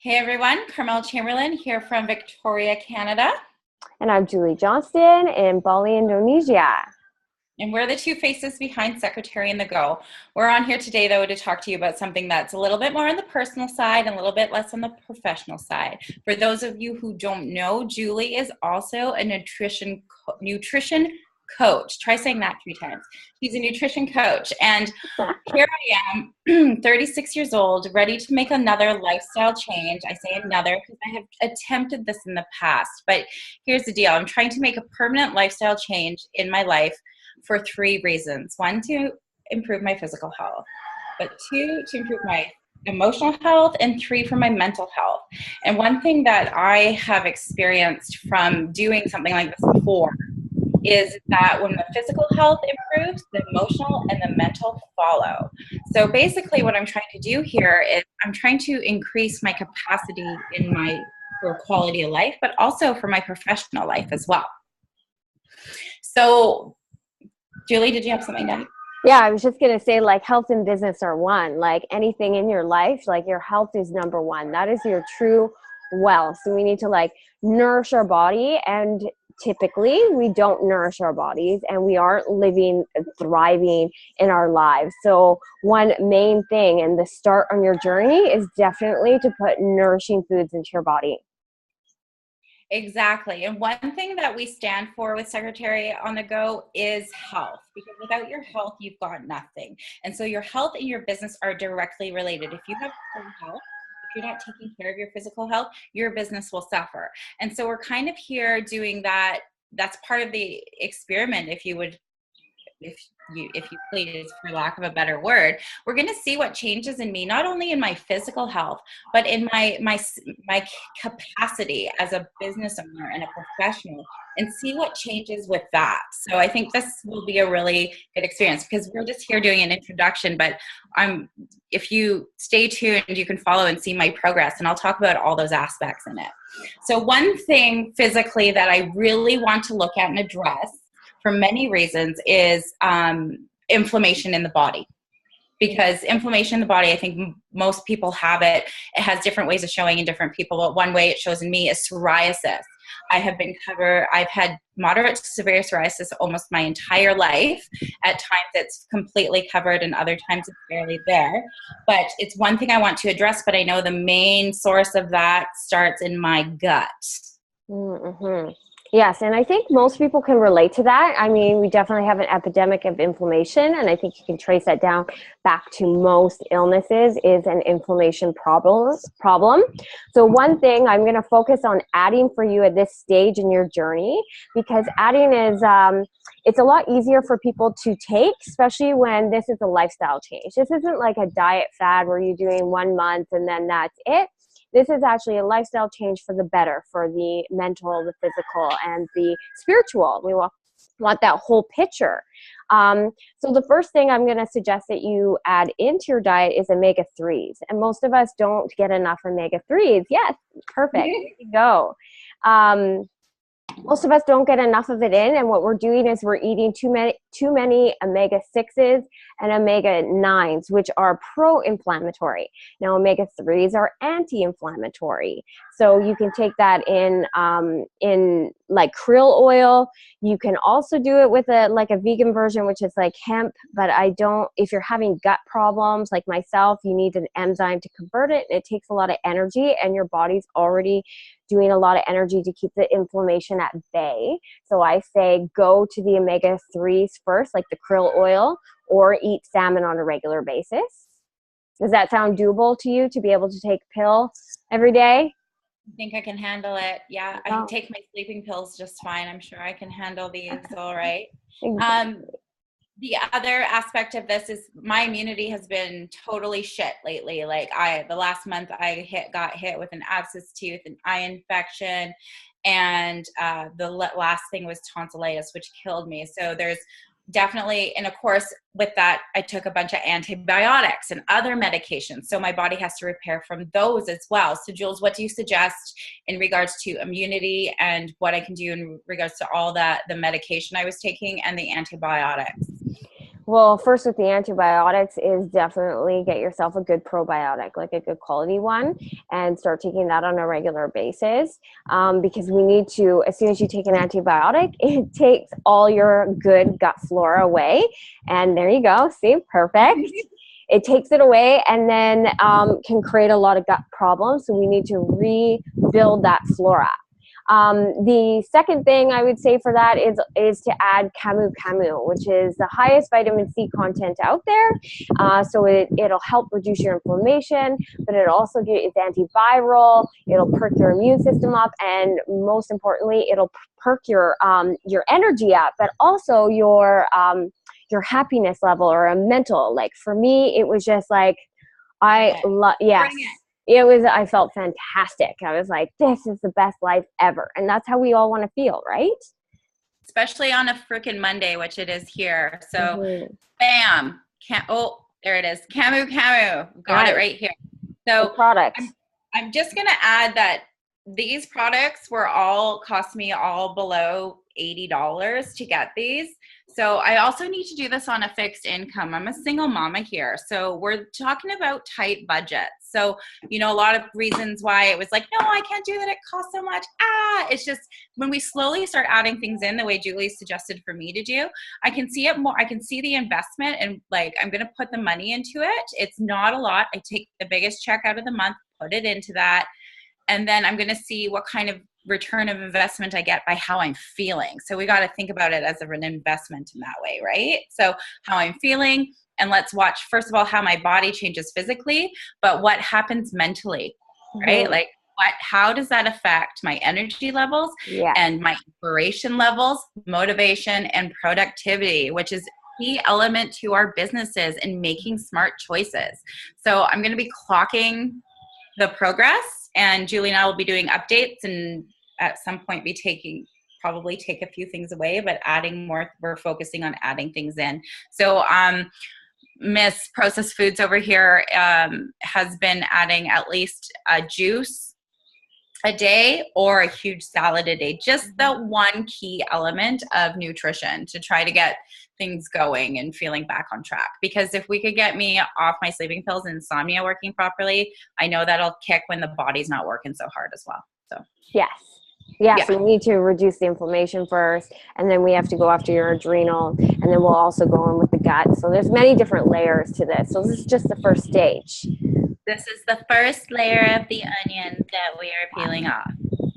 Hey everyone, Carmel Chamberlain here from Victoria, Canada. And I'm Julie Johnston in Bali, Indonesia. And we're the two faces behind Secretary in the Go. We're on here today, though, to talk to you about something that's a little bit more on the personal side and a little bit less on the professional side. For those of you who don't know, Julie is also a nutrition coach. Try saying that 3 times. She's a nutrition coach. And here I am, 36 years old, ready to make another lifestyle change. I say another because I have attempted this in the past. But here's the deal. I'm trying to make a permanent lifestyle change in my life for 3 reasons. 1, to improve my physical health, but 2, to improve my emotional health, and 3, for my mental health. And one thing that I have experienced from doing something like this before is that when the physical health improves, the emotional and the mental follow. So basically what I'm trying to do here is I'm trying to increase my capacity in my for quality of life, but also for my professional life as well. So Julie, did you have something to add? Yeah, I was just going to say, like, health and business are one. Like, anything in your life, like, your health is number one. That is your true wealth. So we need to, like, nourish our body. And typically we don't nourish our bodies and we aren't living, thriving in our lives. So one main thing and the start on your journey is definitely to put nourishing foods into your body. Exactly. And one thing that we stand for with Secretary on the Go is health, because without your health, you've got nothing. And so your health and your business are directly related. If you have poor health, if you're not taking care of your physical health, your business will suffer. And so we're kind of here doing that. That's part of the experiment, if you would, if you please, for lack of a better word. We're going to see what changes in me, not only in my physical health, but in my capacity as a business owner and a professional, and see what changes with that. So I think this will be a really good experience, because we're just here doing an introduction, but if you stay tuned, you can follow and see my progress, and I'll talk about all those aspects in it. So one thing physically that I really want to look at and address for many reasons is inflammation in the body. Because inflammation in the body, I think most people have it. It has different ways of showing in different people, but one way it shows in me is psoriasis. I've had moderate to severe psoriasis almost my entire life. At times it's completely covered and other times it's barely there. But it's one thing I want to address, but I know the main source of that starts in my gut. Mm-hmm. Yes, and I think most people can relate to that. I mean, we definitely have an epidemic of inflammation, and I think you can trace that down back to most illnesses is an inflammation problem. So one thing I'm going to focus on adding for you at this stage in your journey, because adding is it's a lot easier for people to take, especially when this is a lifestyle change. This isn't like a diet fad where you're doing 1 month and then that's it. This is actually a lifestyle change for the better, for the mental, the physical, and the spiritual. We want that whole picture. So the first thing I'm going to suggest that you add into your diet is omega-3s. And most of us don't get enough omega-3s. Yes, perfect. There you go. Most of us don't get enough of it in, and what we're doing is we're eating too many omega-6s and omega-9s, which are pro-inflammatory. Now, omega-3s are anti-inflammatory, so you can take that in like krill oil. You can also do it with a vegan version, which is like hemp, but if you're having gut problems like myself, you need an enzyme to convert it. It takes a lot of energy, and your body's already doing a lot of energy to keep the inflammation at bay. So I say go to the omega-3s first, like the krill oil, or eat salmon on a regular basis. Does that sound doable to you, to be able to take a pill every day? I think I can handle it. Yeah, I can take my sleeping pills just fine. I'm sure I can handle these all right. Exactly. The other aspect of this is my immunity has been totally shit lately. Like the last month I got hit with an abscess tooth, an eye infection, and the last thing was tonsillitis, which killed me. So there's definitely, and of course with that I took a bunch of antibiotics and other medications, so my body has to repair from those as well. So Jules, what do you suggest in regards to immunity and what I can do in regards to all the medication I was taking and the antibiotics? Well, first with the antibiotics is definitely get yourself a good probiotic, like a good quality one, and start taking that on a regular basis. Because we need to, as soon as you take an antibiotic, it takes all your good gut flora away. And there you go. See, perfect. It takes it away and then can create a lot of gut problems. So we need to rebuild that flora. The second thing I would say for that is to add camu camu, which is the highest vitamin C content out there. So it'll help reduce your inflammation, but it also it's antiviral. It'll perk your immune system up, and most importantly, it'll perk your energy up, but also your happiness level or a mental. Like for me, it was just like yes. I felt fantastic. I was like, this is the best life ever. And that's how we all want to feel, right? Especially on a freaking Monday, which it is here. So bam. There it is. Camu Camu. Got it right here. So products. I'm just going to add that these products cost me all below $80 to get these. So I also need to do this on a fixed income. I'm a single mama here. So we're talking about tight budgets. So, a lot of reasons why it was like, no, I can't do that. It costs so much. It's just when we slowly start adding things in the way Julie suggested for me to do, I can see it more. I can see the investment and like, I'm going to put the money into it. It's not a lot. I take the biggest check out of the month, put it into that. And then I'm going to see what kind of return of investment I get by how I'm feeling. So we got to think about it as an investment in that way, right? So how I'm feeling, and let's watch, first of all, how my body changes physically, but what happens mentally, right? Like how does that affect my energy levels and my inspiration levels, motivation, and productivity, which is key element to our businesses and making smart choices. So I'm going to be clocking the progress, and Julie and I will be doing updates, and at some point probably take a few things away, but adding more. We're focusing on adding things in. So Miss Processed Foods over here has been adding at least a juice a day or a huge salad a day. Just the one key element of nutrition to try to get things going and feeling back on track. Because if we could get me off my sleeping pills and insomnia working properly, I know that'll kick when the body's not working so hard as well. So Yes, we need to reduce the inflammation first, and then we have to go after your adrenal, and then we'll also go in with the gut. So there's many different layers to this. So this is just the first stage. This is the first layer of the onion that we are peeling off.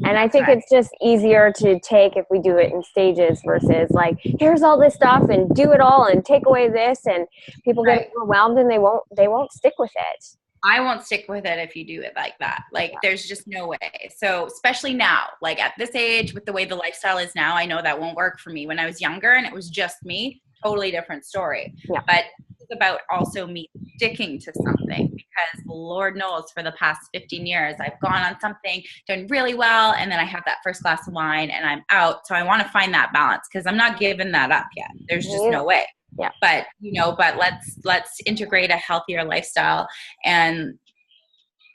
And I think it's just easier to take if we do it in stages versus like, here's all this stuff and do it all and take away this, and people get overwhelmed and they won't stick with it. I won't stick with it if you do it like that. Like there's just no way. So especially now, like at this age with the way the lifestyle is now, I know that won't work for me. When I was younger and it was just me, totally different story. Yeah. But it's about also me sticking to something, because Lord knows for the past 15 years, I've gone on something, done really well, and then I have that first glass of wine and I'm out. So I want to find that balance because I'm not giving that up yet. There's just no way. Yeah. But let's integrate a healthier lifestyle. And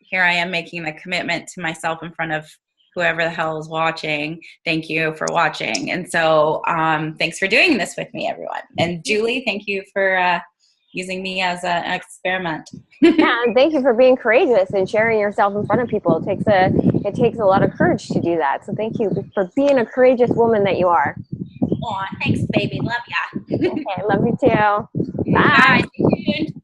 here I am making the commitment to myself in front of whoever the hell is watching. Thank you for watching. And so thanks for doing this with me, everyone. And Julie, thank you for using me as an experiment. Yeah, and thank you for being courageous and sharing yourself in front of people. It takes a lot of courage to do that. So thank you for being a courageous woman that you are. Aw, thanks, baby. Love ya. Okay, love you too. Bye. Bye. Stay tuned.